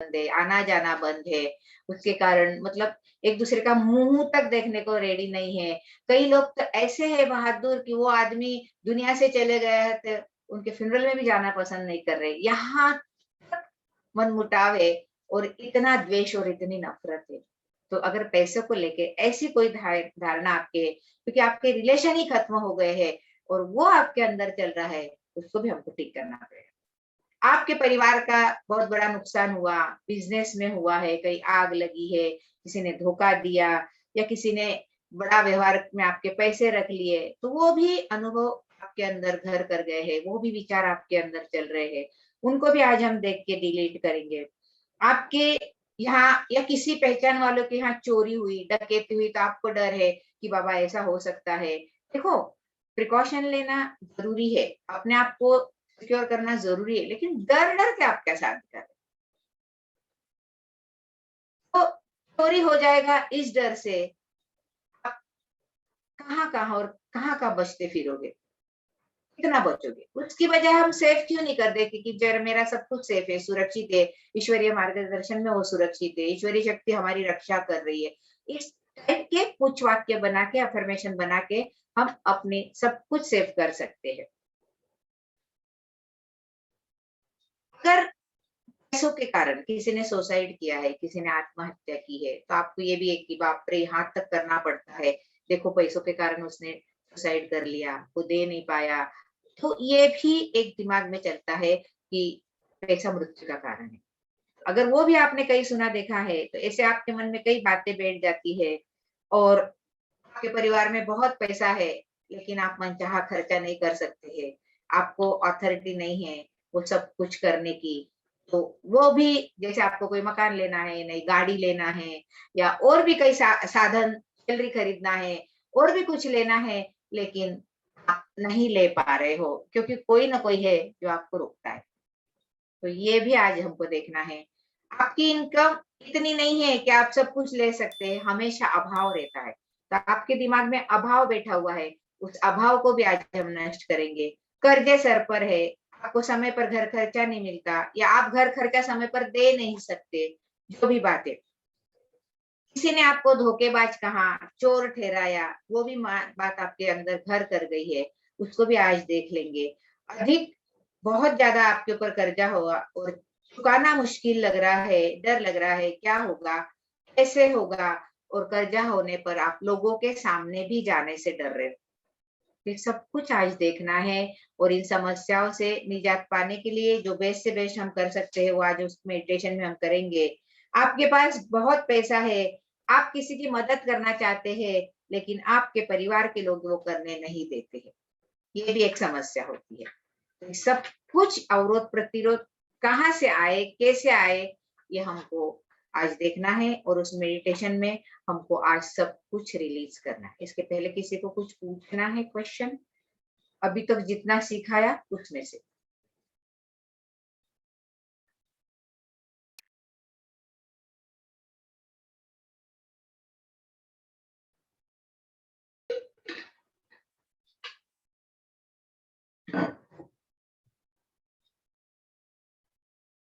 बंद है, आना जाना बंद है। उसके कारण मतलब एक दूसरे का मुंह तक देखने को रेडी नहीं है। कई लोग तो ऐसे हैं बहादुर कि वो आदमी दुनिया से चले गए हैं तो उनके फ्यूनरल में भी जाना पसंद नहीं कर रहे। यहाँ मनमुटाव है और इतना द्वेष और इतनी नफरत है। तो अगर पैसों को लेके ऐसी कोई धारणा आपके है, क्योंकि आपके रिलेशन ही खत्म हो गए हैं और वो आपके अंदर चल रहा है, उसको भी हमको ठीक करना पड़ेगा। आपके परिवार का बहुत बड़ा नुकसान हुआ, बिजनेस में हुआ है, कहीं आग लगी है, किसी ने धोखा दिया या किसी ने बड़ा व्यवहार में आपके पैसे रख लिए, तो वो भी अनुभव आपके अंदर घर कर गए हैं, वो भी विचार आपके अंदर चल रहे हैं। उनको भी आज हम देख के डिलीट करेंगे। आपके यहाँ या किसी पहचान वालों के यहाँ चोरी हुई, डकैती हुई तो आपको डर है कि बाबा ऐसा हो सकता है। देखो, प्रिकॉशन लेना ज़रूरी है, अपने आप को सिक्योर करना ज़रूरी है, लेकिन डर-डर के आप क्या शादी कर रहे हैं? तो चोरी हो जाएगा इस डर से, आप कहाँ-कहाँ और कहाँ-कहाँ बचते फिरोगे? कितना बचोगे? उसकी बजाय हम सेफ क्यों नहीं कर देते कि जर मेरा सब कुछ सेफ है, सुरक्षित है, ईश्वरीय मार्गदर्शन में वो सुरक्षित है, ईश्वरीय शक्ति हमारी रक्षा कर रही है। इस टाइप के कुछ वाक्य बना के, अफ़र्मेशन बना के हम अपने सब कुछ सेव कर सकते हैं। अगर पैसों के कारण किसी ने सुसाइड किया है, किसी ने आत्महत्या की है, तो आपको ये भी है कि बाप रे! यहाँ तक करना पड़ता है। देखो पैसों के कारण उसने सुसाइड कर लिया, वो दे नहीं पाया। तो ये भी एक दिमाग में चलता है कि पैसा मृत्यु का कारण है। अगर वो भी आपने कहीं सुना देखा है, तो ऐसे आपके मन में कई बातें बैठ जाती है और आपके परिवार में बहुत पैसा है, लेकिन आप मनचाहा खर्चा नहीं कर सकते हैं। आपको अथॉरिटी नहीं है, वो सब कुछ करने की। तो वो भी जैसे आपको कोई मकान लेना है, नई गाड़ी लेना है या और भी कई साधन, ज्वेलरी खरीदना है, और भी कुछ लेना है, लेकिन आप नहीं ले पा रहे हो, क्योंकि कोई ना कोई है जो आपको रोकता है। तो ये भी आज हमको देखना है। आपकी इनकम इतनी नहीं है कि आप सब कुछ ले सकते हैं, हमेशा अभाव रहता है। तो आपके दिमाग में अभाव बैठा हुआ है, उस अभाव को भी आज हम नष्ट करेंगे। कर्ज़े सर पर है, आपको समय पर घर खर्चा नहीं मिलता या आप घर खर्चा समय पर दे नहीं सकते, जो भी बात है। किसी ने आपको धोखेबाज कहा, चोर ठहराया, वो भी बात आपके अंदर घर कर गई है, उसको भी आज देख लेंगे। अधिक बहुत ज़्यादा आपके ऊपर कर्जा हुआ और चुकाना मुश्किल लग रहा है, डर लग रहा है, क्या होगा? कैसे होगा? और कर्जा होने पर आप लोगों के सामने भी जाने से डर रहे हो। ये सब कुछ आज देखना है और इन समस्याओं से निजात पाने के लिए जो बेस्ट से बेस्ट हम कर सकते हैं, वो आज उस मेडिटेशन में हम करेंगे। आपके पास बहुत पैसा है, आप किसी की मदद करना चाहते हैं, लेकिन आपके परिवार के लोग वो करने नहीं देते हैं। ये भी एक समस्या होती है। तो सब कुछ अवरोध प्रतिरोध कहाँ से आए, कैसे आए, ये हमको आज देखना है और उस मेडिटेशन में हमको आज सब कुछ रिलीज़ करना है। इसके पहले किसी को कुछ पूछना है क्वेश्चन? अभी तक जितना सिखाया उसमें से?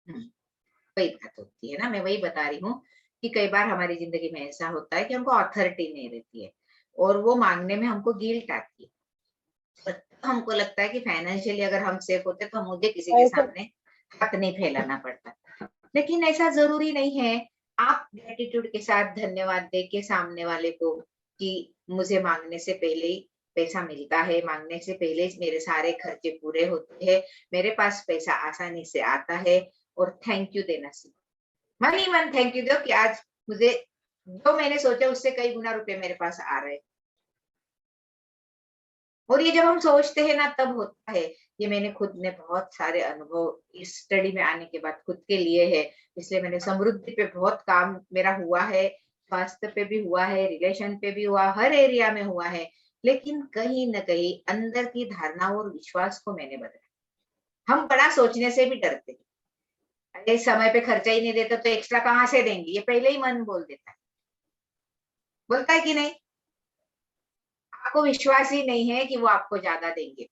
हुँ, वही बात होती है ना, मैं वही बता रही हूँ कि कई बार हमारी ज़िंदगी में ऐसा होता है कि हमको अथॉरिटी नहीं रहती है और वो माँगने में हमको गिल्ट आती है। पर हमको लगता है कि फाइनेंशियली अगर हम सेफ होते तो मुझे किसी के ऐसा सामने हाथ नहीं फैलाना पड़ता। लेकिन ऐसा ज़रूरी नहीं है। आप ग्रैटिट्यूड के साथ धन्यवाद दे के सामने वाले को कि मुझे माँगने से पहले ही पैसा मिलता है, माँगने से पहले ही मेरे सारे खर्चे पूरे होते हैं, मेरे पास पैसा आसानी से आता है और थैंक यू देना सीखो। मन ही मन थैंक यू दो कि आज मुझे जो मैंने सोचा उससे कई गुना रुपए मेरे पास आ रहे हैं। और ये जब हम सोचते हैं ना तब होता है। ये मैंने खुद ने बहुत सारे अनुभव इस स्टडी में आने के बाद खुद के लिए है। इसलिए मैंने समृद्धि पे बहुत काम मेरा हुआ है, स्वास्थ्य पे भी हुआ है, रिलेशन पे भी हुआ, हर एरिया में हुआ है। लेकिन कहीं न कहीं अंदर की धारणाओं और विश्वास को मैंने बदला। हम बड़ा सोचने से भी डरते हैं। अरे समय पे खर्चा ही नहीं देता तो एक्स्ट्रा कहाँ से देंगे? ये पहले ही मन बोल देता है। बोलता है कि नहीं? आपको विश्वास ही नहीं है कि वो आपको ज़्यादा देंगे।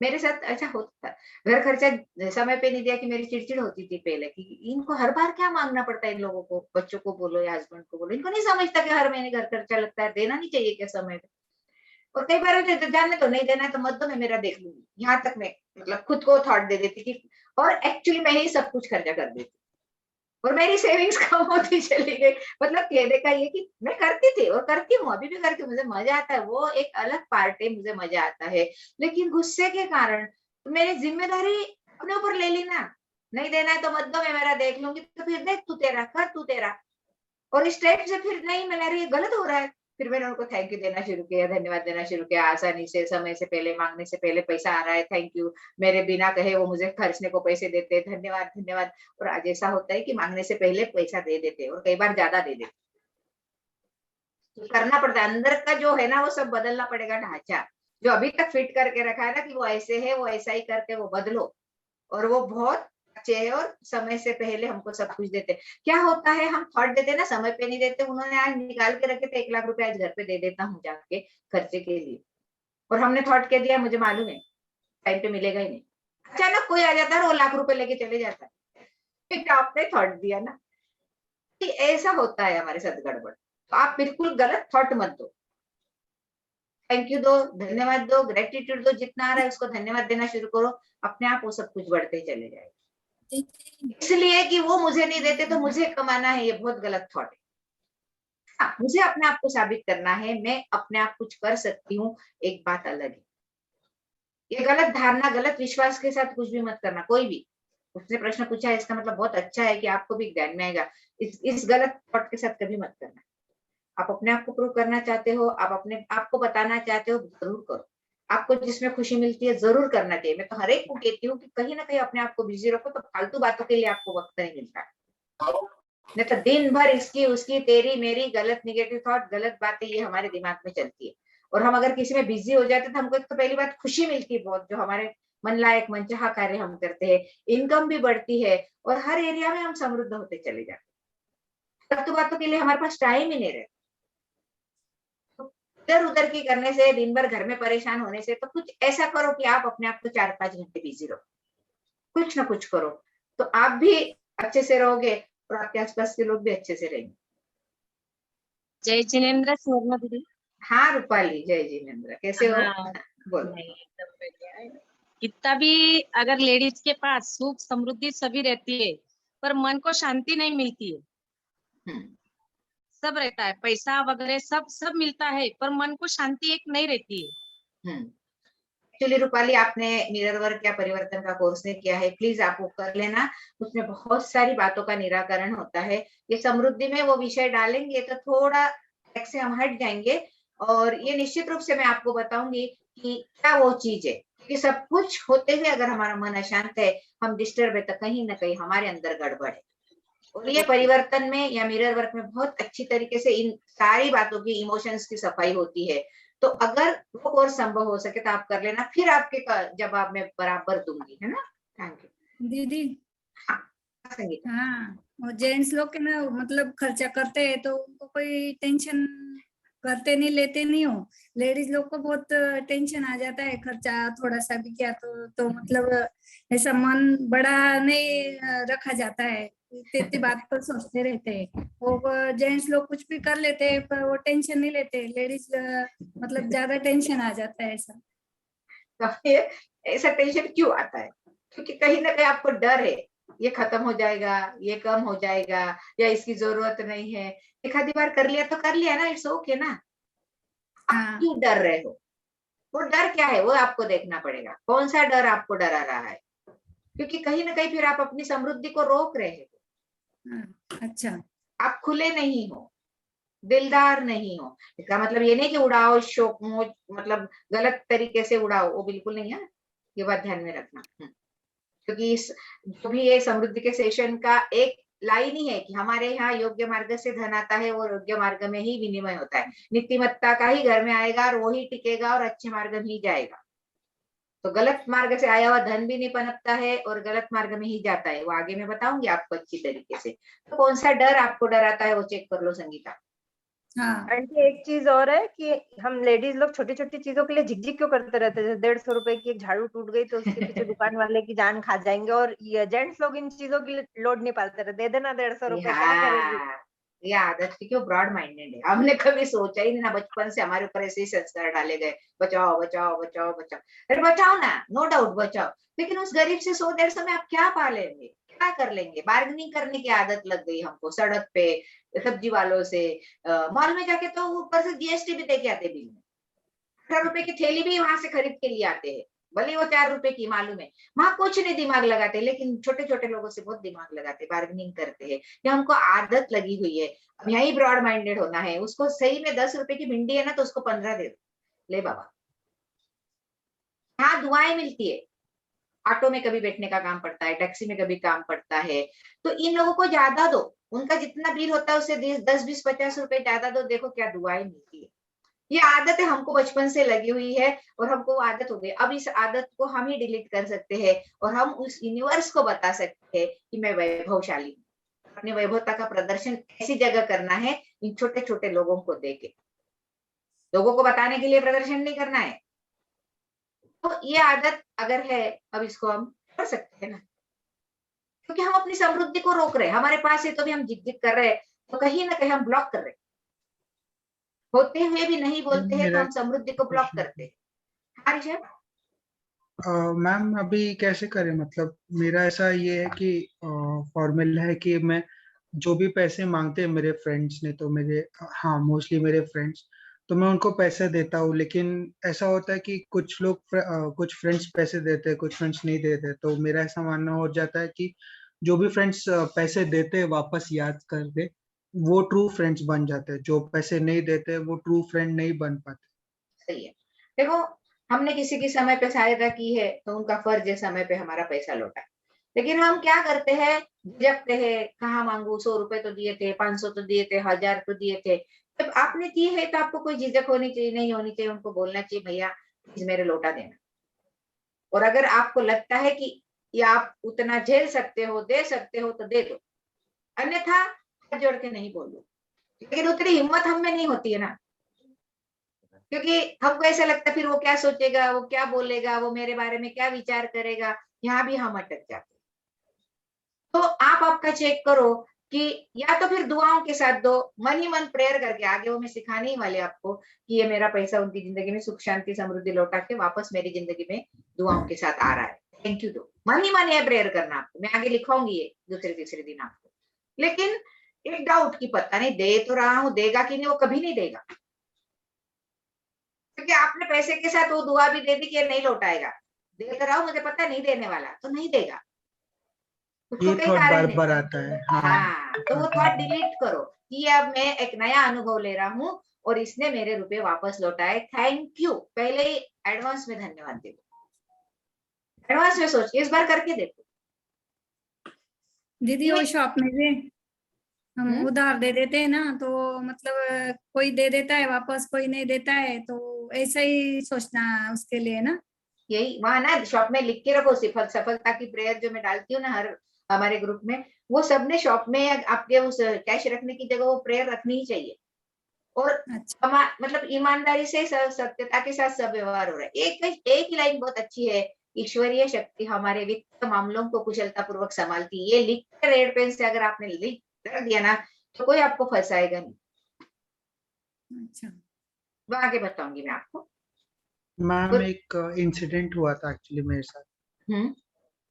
मेरे साथ ऐसा होता था। घर खर्चा समय पे नहीं दिया कि मेरी चिड़चिड़ होती थी पहले कि इनको हर बार क्या मांगना पड़ता है इन लोगों को, बच्चों को बोलो या हस्बैंड को बोलो, इनको नहीं समझता कि हर महीने घर खर्चा लगता है, देना नहीं चाहिए क्या समय पे। और कई बार होता है, तो जाने तो नहीं देना है तो मत दो, मैं मेरा देख लूंगी, यहाँ तक मैं मतलब खुद को थॉट दे देती थी। और एक्चुअली मैं ही सब कुछ खर्चा कर देती और मेरी सेविंग्स कम होती चली गई। मतलब कहने का ये कि मैं करती थी और करती हूँ, अभी भी करती हूँ, मुझे मजा आता है, वो एक अलग पार्ट है, मुझे मजा आता है। लेकिन गुस्से के कारण मेरी जिम्मेदारी अपने ऊपर ले ली ना, नहीं देना है तो मत दो, मैं मेरा देख लूंगी, तो फिर देख तू तेरा कर, तू तेरा। और इस टाइप से फिर नहीं, मैंने अरे ये गलत हो रहा है। फिर मैंने उनको थैंक यू देना शुरू किया, धन्यवाद देना शुरू किया, आसानी से, समय से पहले, मांगने से पहले पैसा आ रहा है, थैंक यू। मेरे बिना कहे वो मुझे खर्चने को पैसे देते हैं, धन्यवाद धन्यवाद। और आज ऐसा होता है कि मांगने से पहले पैसा दे देते हैं और कई बार ज्यादा दे देते। तो करना पड़ता है, अंदर का जो है ना वो सब बदलना पड़ेगा ढांचा, जो अभी तक फिट करके रखा है ना कि वो ऐसे है, वो ऐसा ही करके वो बदलो। और वो बहुत अच्छे हैं और समय से पहले हमको सब कुछ देते हैं। क्या होता है, हम थॉट देते हैं ना, समय पे नहीं देते, उन्होंने आज निकाल के रखे थे 1 लाख रुपए, आज घर पे दे देता हूँ जाके खर्चे के लिए। और हमने थॉट कह दिया, मुझे मालूम है टाइम पे मिलेगा ही नहीं। अचानक कोई आ जाता है और वो लाख रुपए लेके चले जाता है, फिर आपने थॉट दिया ना। कि ऐसा होता है हमारे साथ गड़बड़, तो आप बिल्कुल गलत थॉट मत दो। थैंक यू दो, धन्यवाद दो, ग्रेटिट्यूड दो, जितना आ रहा है उसको धन्यवाद देना शुरू करो, अपने आप वो सब कुछ बढ़ते चले जाएगा। इसलिए कि वो मुझे नहीं देते तो मुझे कमाना है, ये बहुत गलत थॉट है। हाँ, मुझे अपने आप को साबित करना है, मैं अपने आप कुछ कर सकती हूँ, एक बात अलग है। ये गलत धारणा, गलत विश्वास के साथ कुछ भी मत करना, कोई भी। उसने प्रश्न पूछा है, इसका मतलब बहुत अच्छा है कि आपको भी ध्यान में आएगा। इस गलत थॉट के साथ कभी मत करना। आप अपने आप को प्रूव करना चाहते हो, आप अपने आप को बताना चाहते हो, ज़रूर करो। आपको जिसमें खुशी मिलती है, ज़रूर करना चाहिए। मैं तो हर एक को कहती हूँ कि कहीं न कहीं अपने आप को बिज़ी रखो, तो फालतू बातों के लिए आपको वक़्त नहीं मिलता है। नहीं तो दिन भर इसकी, उसकी, तेरी, मेरी गलत नेगेटिव थॉट, गलत बातें ये हमारे दिमाग में चलती है। और हम अगर किसी में बिज़ी हो जाते हैं, तो हमको एक तो पहली बात खुशी मिलती है बहुत, जो हमारे मन लायक, मनचाहा कार्य हम करते हैं। इनकम भी बढ़ती है और हर एरिया में हम समृद्ध होते चले जाते हैं। फालतू बातों के लिए हमारे पास टाइम ही नहीं रहता। इधर-उधर की करने से, दिन भर घर में परेशान होने से, तो कुछ ऐसा करो कि आप अपने आप को 4-5 घंटे बिज़ी रखो। कुछ ना कुछ करो, तो आप भी अच्छे से रहोगे और आपके आस-पास के लोग भी अच्छे से रहेंगे। जय जिनेन्द्र सुवर्णा दीदी। हाँ, रूपाली, जय जिनेन्द्र, कैसे हो? हाँ, बोलो। नहीं एकदम बढ़िया है। कितना भी अगर लेडीज के पास सुख समृद्धि सभी रहती है, पर मन को शांति नहीं मिलती है। हुँ, सब रहता है, पैसा वगैरह सब सब मिलता है, पर मन को शांति एक नहीं रहती है। हुँ। एक्चुअली रूपाली, आपने मिरर वर्क या परिवर्तन का कोर्स नहीं किया है, प्लीज़ आप वो कर लेना। उसमें बहुत सारी बातों का निराकरण होता है। ये समृद्धि में वो विषय डालेंगे तो थोड़ा ट्रैक से हम हट जाएँगे और ये निश्चित रूप से मैं आपको बताऊँगी कि क्या वो चीज़ है। कि सब कुछ होते हुए अगर हमारा मन अशांत है, हम डिस्टर्ब है, तो कहीं न कहीं हमारे अंदर गड़बड़ है। और ये ओके। परिवर्तन में या मिरर वर्क में बहुत अच्छी तरीके से इन सारी बातों की, इमोशंस की सफाई होती है। तो अगर वो कोर्स संभव हो सके तो आप कर लेना, फिर आपके जवाब मैं बराबर दूंगी, है ना? Thank you. दीदी। हाँ, संगीता। हाँ, वो जेंट्स लोग के ना मतलब खर्चा करते हैं तो उनको कोई टेंशन करते नहीं, लेते नहीं हो। लेडीज लोग को बहुत टेंशन आ जाता है, खर्चा थोड़ा सा भी किया तो मतलब ऐसा मन बड़ा नहीं रखा जाता है। इतनी बात पर सोचते रहते हैं। वो जेंट्स लोग कुछ भी कर लेते हैं पर वो टेंशन नहीं लेते। लेडीज मतलब ज्यादा टेंशन आ जाता है ऐसा। तो ये ऐसा टेंशन क्यों आता है? क्योंकि कहीं ना कहीं आपको डर है, ये खत्म हो जाएगा, ये कम हो जाएगा, या इसकी जरूरत नहीं है। एक आधी बार कर लिया तो कर लिया ना, इट्स ओके ना। आप हाँ, क्यों डर रहे हो? वो डर क्या है, वो आपको देखना पड़ेगा। कौन सा डर आपको डरा रहा है? क्योंकि कहीं न कहीं फिर आप अपनी समृद्धि को रोक रहे हो। हाँ, अच्छा। आप खुले नहीं हो, दिलदार नहीं हो। इसका मतलब ये नहीं कि उड़ाओ, शौक मौज मतलब गलत तरीके से उड़ाओ, वो बिल्कुल नहीं है। ये बात ध्यान में रखना। क्योंकि इस जो भी ये समृद्धि के सेशन का एक लाइन ही है कि हमारे यहाँ योग्य मार्ग से धन आता है और योग्य मार्ग में ही विनिमय होता है। नीतिमत्ता का ही घर में आएगा और वो ही टिकेगा और अच्छे मार्ग में ही जाएगा। तो गलत मार्ग से आया हुआ धन भी नहीं पनपता है और गलत मार्ग में ही जाता है। वो आगे मैं बताऊंगी आपको अच्छी तरीके से। तो कौन सा डर आपको डराता है वो चेक कर लो, संगीता। हाँ आंटी एक चीज और है कि हम लेडीज लोग छोटी छोटी चीजों के लिए झिकझिक क्यों करते रहते हैं। जैसे 150 रुपए की एक झाड़ू टूट गई तो उसके पीछे दुकान वाले की जान खा जाएंगे, और ये जेंट्स लोग इन चीजों के लिए लोड नहीं पालते रहते। दे देना 150 रुपए, क्या करेगी। हाँ, ये आदत थी, क्यों ब्रॉड माइंडेड है। हमने कभी सोचा ही नहीं ना, बचपन से हमारे ऊपर ऐसे ही संस्कार डाले गए, बचाओ बचाओ बचाओ बचाओ। अरे बचाओ ना, नो डाउट बचाओ, लेकिन उस गरीब से 100-150 में आप क्या पालेंगे, क्या कर लेंगे। बार्गेनिंग करने की आदत लग गई हमको सड़क पे, सब्जी वालों से। मॉल में जाके तो ऊपर से जीएसटी भी दे के आते बिल में। 18 रुपए की थैली भी वहां से खरीद के लिए आते हैं, भले वो 4 रुपए की मालूम है। वहां कुछ नहीं दिमाग लगाते, लेकिन छोटे छोटे लोगों से बहुत दिमाग लगाते, बार्गेनिंग करते हैं। ये हमको आदत लगी हुई है। अब यही ब्रॉड माइंडेड होना है। उसको सही में 10 रुपए की भिंडी है ना, तो उसको 15 दे दो, ले बाबा। हाँ, दुआएं मिलती है। ऑटो में कभी बैठने का काम पड़ता है, टैक्सी में कभी काम पड़ता है, तो इन लोगों को ज्यादा दो। उनका जितना बिल होता है उससे 10, 20, 50 रुपए ज्यादा दो, देखो क्या दुआएं मिलती है। ये आदत है, हमको बचपन से लगी हुई है, और हमको वो आदत हो गई। अब इस आदत को हम ही डिलीट कर सकते हैं, और हम उस यूनिवर्स को बता सकते हैं कि मैं वैभवशाली हूँ। अपने वैभवता का प्रदर्शन ऐसी जगह करना है, इन छोटे छोटे लोगों को देके। लोगों को बताने के लिए प्रदर्शन नहीं करना है। तो ये आदत अगर है, अब इसको हम कर सकते हैं ना, क्योंकि हम अपनी समृद्धि को रोक रहे हैं। हमारे पास है तो भी हम जिग कर रहे हैं, तो कहीं ना कहीं हम ब्लॉक कर रहे हैं। होते हुए भी नहीं बोलते हैं, तो मेरा हम समृद्धि को ब्लॉक क्वेश्चन करते हैं। हाँ ऋषभ? मैम अभी कैसे करें, मतलब मेरा ऐसा ये है कि फॉर्मूला है कि मैं जो भी पैसे मांगते हैं मेरे फ्रेंड्स ने, तो मेरे, हाँ मोस्टली मेरे फ्रेंड्स, तो मैं उनको पैसे देता हूँ। लेकिन ऐसा होता है कि कुछ लोग कुछ फ्रेंड्स पैसे देते हैं, कुछ फ्रेंड्स नहीं देते। तो मेरा ऐसा मानना हो जाता है कि जो भी फ्रेंड्स पैसे देते हैं वापस याद कर दे, वो ट्रू फ्रेंड्स बन जाते हैं। जो पैसे नहीं देते वो ट्रू फ्रेंड नहीं बन पाते। सही है। देखो, हमने किसी की समय पे सहायता की है, तो उनका फर्ज है समय पे हमारा पैसा लौटाए। लेकिन हम क्या करते हैं, झिझकते हैं, कहाँ मांगू, 100 रुपए तो दिए थे, 500 तो दिए थे, 1000 तो दिए थे। जब आपने दिए है तो आपको कोई झिझक होनी चाहिए, नहीं होनी चाहिए। उनको बोलना चाहिए, भैया प्लीज मेरे लौटा देना। और अगर आपको लगता है कि ये आप उतना झेल सकते हो, दे सकते हो, तो दे दो। अन्यथा हाथ जोड़ के नहीं बोलो। लेकिन उतनी हिम्मत हम में नहीं होती है ना, क्योंकि हमको ऐसा लगता है फिर वो क्या सोचेगा, वो क्या बोलेगा, वो मेरे बारे में क्या विचार करेगा। यहाँ भी हम अटक जाते हैं। तो आप आपका चेक करो कि या तो फिर दुआओं के साथ दो, मन ही मन प्रेयर करके। आगे वो मैं सिखाने ही वाले आपको कि ये मेरा पैसा उनकी जिंदगी में सुख शांति समृद्धि लौटा के वापस मेरी जिंदगी में दुआओं के साथ आ रहा है, थैंक यू दो। मन ही मन ये प्रेयर करना आपको, मैं आगे लिखाऊंगी ये दूसरे तीसरे दिन आपको। लेकिन एक डाउट की पता नहीं, दे तो रहा हूँ, देगा कि नहीं, वो कभी नहीं देगा। क्योंकि आपने पैसे के साथ वो दुआ भी दे दी कि ये नहीं लौटाएगा। दे तो रहा हूँ, मुझे पता नहीं देने वाला, तो नहीं देगा। उसको ये कई थॉट कारण बार है। बार आता है। हाँ, हाँ, तो वो थॉट डिलीट करो कि अब मैं एक नया अनुभव ले रहा हूँ, और इसने मेरे रुपए वापस लौटाए, थैंक यू। पहले ही एडवांस में धन्यवाद दे दो। एडवांस में सोच, इस बार करके देखो। दीदी वो शॉप में भी हम हम्म? उधार दे देते हैं ना, तो मतलब कोई दे देता है वापस, कोई नहीं देता है, तो ऐसा ही सोचना उसके लिए ना। यही वहां ना शॉप में लिख के रखो, सफलता की प्रेयर जो मैं डालती हूँ ना हर हमारे ग्रुप में, वो सबने शॉप में आपके उस कैश रखने की जगह वो प्रेयर रखनी ही चाहिए। और अच्छा। मतलब ईमानदारी से सत्यता के साथ सब व्यवहार हो रहा है। एक ही लाइन बहुत अच्छी है, ईश्वरीय शक्ति हमारे वित्त मामलों को कुशलता पूर्वक संभालती है। ये लिख कर रेड पेन से अगर आपने लिख कर दिया ना, तो कोई आपको फंसाएगा नहीं। अच्छा। वो आगे बताऊंगी मैं आपको। मैम कुछ एक इंसिडेंट हुआ था एक्चुअली मेरे साथ। हम्म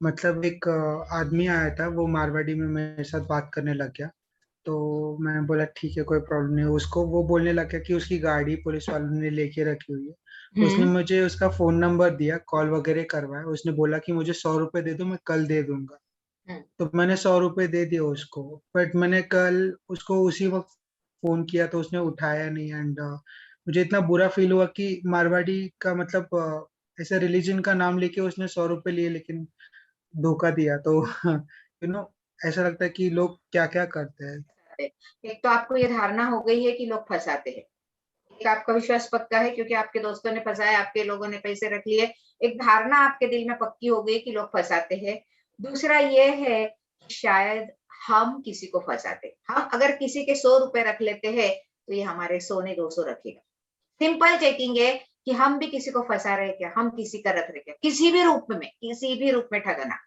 मतलब एक आदमी आया था, वो मारवाड़ी में मेरे साथ बात करने लग गया। तो मैं बोला ठीक है, कोई प्रॉब्लम नहीं। उसको वो बोलने लग गया कि उसकी गाड़ी पुलिस वालों ने लेके रखी हुई है। उसने हम्म मुझे उसका फोन नंबर दिया, कॉल वगैरह करवाया। उसने बोला कि मुझे 100 रुपए दे दो, मैं कल दे दूंगा। हम्म तो मैंने 100 रुपए दे दिए उसको। बट मैंने कल उसको उसी वक्त फोन किया तो उसने उठाया नहीं। एंड मुझे इतना बुरा फील हुआ कि मारवाड़ी का मतलब ऐसा रिलीजन का नाम लेके उसने 100 रुपए लिए, लेकिन धोखा दिया। तो ऐसा लगता है कि लोग क्या क्या करते हैं। एक तो आपको ये धारणा हो गई है कि लोग फंसाते हैं। एक आपका विश्वास पक्का है क्योंकि आपके दोस्तों ने फंसाया, आपके लोगों ने पैसे रख लिए। एक धारणा आपके दिल में पक्की हो गई कि लोग फंसाते हैं। दूसरा ये है कि शायद हम किसी को फंसाते। हम अगर किसी के 100 रुपए रख लेते हैं, तो ये हमारे सोने 200 रखेगा। सिंपल चेकिंग है कि हम भी किसी को फंसा रहे क्या, हम किसी का रख रहे क्या, किसी भी रूप में ठगना।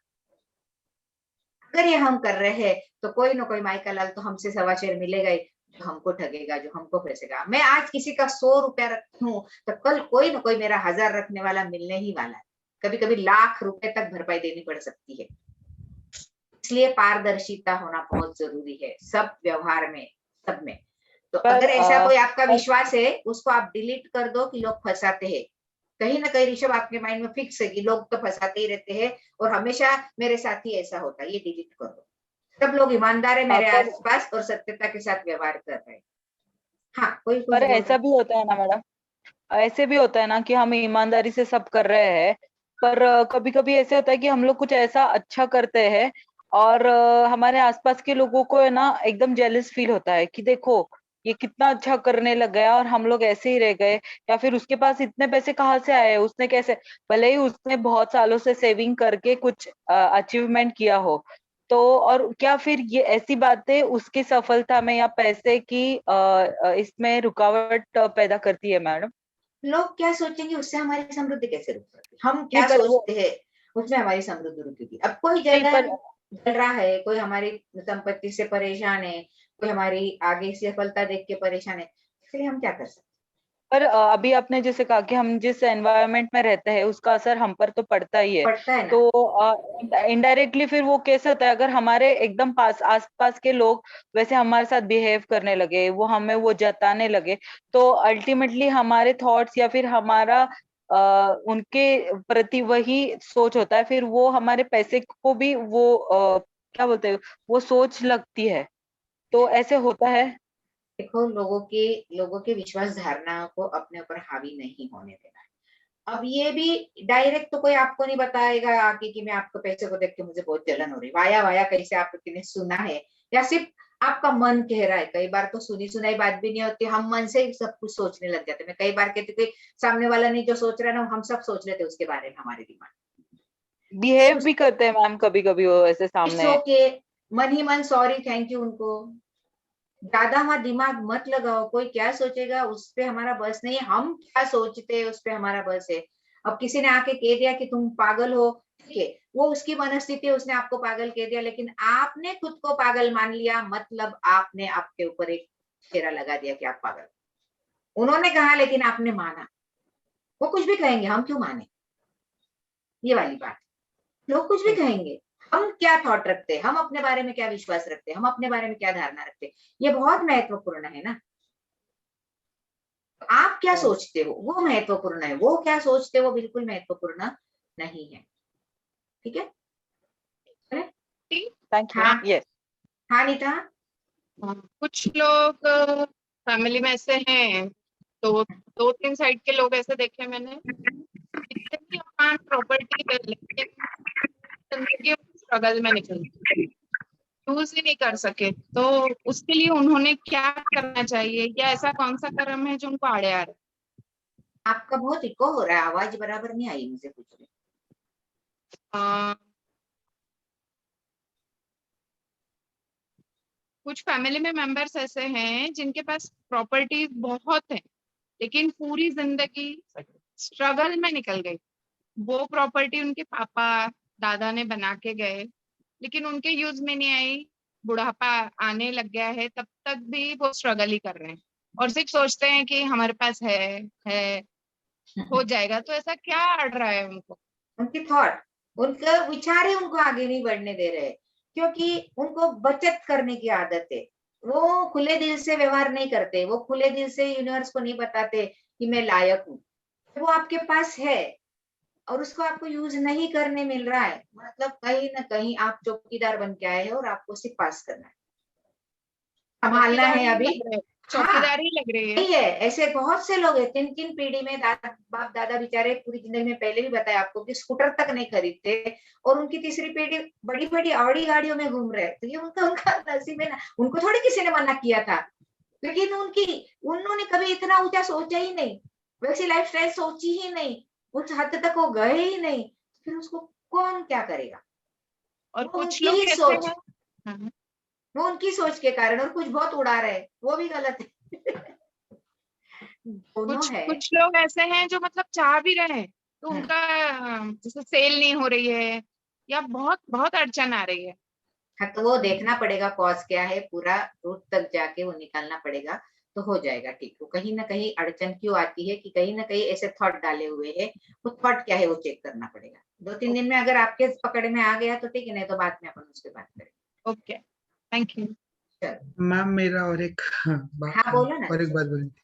अगर ये हम कर रहे हैं तो कोई ना कोई माई का लाल तो हमसे सवा शेर मिलेगा ही, जो हमको ठगेगा, जो हमको फंसेगा। मैं आज किसी का 100 रुपया रखती हूँ तो कल कोई ना कोई मेरा 1000 रखने वाला मिलने ही वाला है। कभी कभी लाख रुपए तक भरपाई देनी पड़ सकती है। इसलिए पारदर्शिता होना बहुत जरूरी है सब व्यवहार में, सब में। तो पर अगर ऐसा कोई आपका पर विश्वास है, उसको आप डिलीट कर दो कि लोग फंसाते हैं। कहीं ना कहीं ऋषभ आपके माइंड में फिक्स है कि लोग तो फंसाते ही रहते हैं और हमेशा मेरे साथ ही ऐसा होता है, ये डिलीट कर दो। सब लोग ईमानदार है मेरे पर आसपास और सत्यता के साथ व्यवहार कर रहे हैं। हाँ, कोई कुछ पर बोल ऐसा रहा भी होता है ना मैडम, ऐसे भी होता है ना कि हम ईमानदारी से सब कर रहे हैं, पर कभी कभी ऐसे होता है कि हम लोग कुछ ऐसा अच्छा करते हैं और हमारे आसपास के लोगों को है ना एकदम जेलस फील होता है कि देखो ये कितना अच्छा करने लग गया और हम लोग ऐसे ही रह गए, या फिर उसके पास इतने पैसे कहाँ से आए, उसने कैसे, भले ही उसने बहुत सालों से सेविंग करके कुछ अचीवमेंट किया हो। तो और क्या फिर ये ऐसी बातें उसकी सफलता में या पैसे की इसमें रुकावट पैदा करती है मैडम? लोग क्या सोचेंगे उससे हमारी समृद्धि कैसे रुक सकती है? हम नहीं क्या पर वो सोचते हैं उसमें हमारी समृद्धि रुकेगी। अब कोई नहीं जल पर जल रहा है, कोई हमारी संपत्ति से परेशान है, कोई हमारी आगे सफलता देख के परेशान है, इसलिए हम क्या कर सकते पर अभी आपने जैसे कहा कि हम जिस एनवायरनमेंट में रहते हैं उसका असर हम पर तो पड़ता ही हैं? है। पड़ता है ना। तो इनडायरेक्टली फिर वो कैसे होता है, अगर हमारे एकदम पास आसपास के लोग वैसे हमारे साथ बिहेव करने लगे, वो हमें वो जताने लगे, तो अल्टीमेटली हमारे थॉट्स या फिर हमारा उनके प्रति वही सोच होता है, फिर वो हमारे पैसे को भी वो क्या बोलते हैं, वो सोच लगती है। तो ऐसे होता है। देखो, लोगों के विश्वास धारणा को अपने ऊपर हावी नहीं होने देना है। अब ये भी डायरेक्ट तो कोई आपको नहीं बताएगा आके कि मैं आपको पैसे को देख के मुझे बहुत जलन हो रही, वाया वाया कैसे आपने ने सुना है या सिर्फ आपका मन कह रहा है। कई बार तो सुनी सुनाई बात भी नहीं होती, हम मन से ही सब कुछ सोचने लग जाते। मैं कई बार कहती थी सामने वाला नहीं जो सोच रहा है ना, हम सब सोच लेते उसके बारे में हमारे दिमाग। बिहेव भी करते हैं मैम कभी कभी वो ऐसे इट्स सामने। ओके, मन ही मन सॉरी थैंक यू उनको। ज्यादा वहां दिमाग मत लगाओ, कोई क्या सोचेगा उस पे हमारा बस नहीं है, हम क्या सोचते हैं उस पे हमारा बस है। अब किसी ने आके कह दिया कि तुम पागल हो, ठीक है, वो उसकी मनस्थिति है, उसने आपको पागल कह दिया, लेकिन आपने खुद को पागल मान लिया, मतलब आपने आपके ऊपर एक फेरा लगा दिया कि आप पागल। उन्होंने कहा लेकिन आपने माना। वो कुछ भी कहेंगे, हम क्यों माने? ये वाली बात। लोग कुछ भी कहेंगे, हम क्या थॉट रखते हैं, हम अपने बारे में क्या विश्वास रखते हैं, हम अपने बारे में क्या धारणा रखते हैं, ये बहुत महत्वपूर्ण है ना। आप क्या सोचते हो वो महत्वपूर्ण है, वो क्या सोचते हो वो बिल्कुल महत्वपूर्ण नहीं है। ठीक है, थैंक यू। हाँ यस। हाँ नीता। कुछ लोग फैमिली में ऐसे हैं, तो 2-3 साइड के लोग ऐसे देखे मैंने, इतनी अपान प्रॉपर्टी है लेकिन जिंदगी स्ट्रगल में निकल यूज ही नहीं कर सके। तो उसके लिए उन्होंने क्या करना चाहिए, या ऐसा कौन सा कर्म है जो उनको आड़े आ रहा है? आपका बहुत इको हो रहा है, आवाज बराबर नहीं आई मुझे कुछ भी। अ, कुछ फैमिली में मेंबर्स ऐसे हैं जिनके पास प्रॉपर्टी बहुत है, लेकिन पूरी जिंदगी स्ट्रगल में निकल गई। वो प्रॉपर्टी उनके पापा दादा ने बना के गए, लेकिन उनके यूज में नहीं आई। बुढ़ापा आने लग गया है, तब तक भी वो स्ट्रगल ही कर रहे हैं और सिर्फ सोचते हैं कि हमारे पास है हो जाएगा। तो ऐसा क्या अड़ रहा है उनको? उनके थॉट, उनके विचार ही उनको आगे नहीं बढ़ने दे रहे, क्योंकि उनको बचत करने की आदत है। वो खुले दिल से व्यवहार नहीं करते, वो खुले दिल से यूनिवर्स को नहीं बताते कि मैं लायक हूँ। वो आपके पास है और उसको आपको यूज नहीं करने मिल रहा है, मतलब कहीं ना कहीं आप चौकीदार बन के आए हैं और आपको सिर्फ पास करना है, संभालना है अभी। हाँ, चौकीदारी लग रही है। नहीं है, ऐसे बहुत से लोग हैं, 3-3 पीढ़ी में बाप दादा बेचारे पूरी जिंदगी में, पहले भी बताया आपको कि स्कूटर तक नहीं खरीदते और उनकी तीसरी पीढ़ी बड़ी बड़ी ऑडी गाड़ियों में घूम रहे हैं। तो ये उनका नसीब है ना, उनको थोड़ी किसी ने मना किया था, लेकिन उन्होंने कभी इतना ऊंचा सोचा ही नहीं, वैसी लाइफस्टाइल सोची ही नहीं, उस हद तक वो गए ही नहीं, फिर उसको कौन क्या करेगा? और वो कुछ उनकी लोग ही कैसे सोच, हैं, वो उनकी सोच के कारण, और कुछ बहुत उड़ा रहे हैं, वो भी गलत है। दोनों कुछ है। कुछ लोग ऐसे हैं जो मतलब चाह भी रहे हैं तो हम्म। उनका जैसे सेल नहीं हो रही है या बहुत बहुत अड़चन आ रही है। हाँ, तो वो देखना पड़ेगा कॉज क्या है, पूरा रूट तक जाके वो निकालना पड़ेगा, तो हो जाएगा ठीक। वो कहीं ना कहीं अड़चन क्यों आती है कि कहीं ना कहीं ऐसे थॉट डाले हुए हैं, वो थॉट क्या है वो चेक करना पड़ेगा। 2-3 दिन में अगर आपके पकड़ में आ गया तो ठीक है, नहीं तो बाद में अपन उस पर बात करेंगे। Okay, thank you. चलो। मैम मेरा और एक हाँ बोलो ना। और एक बात बोलनी थी।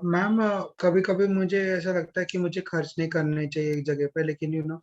मैम कभी कभी मुझे ऐसा लगता है कि मुझे खर्च नहीं करने चाहिए एक जगह पे, लेकिन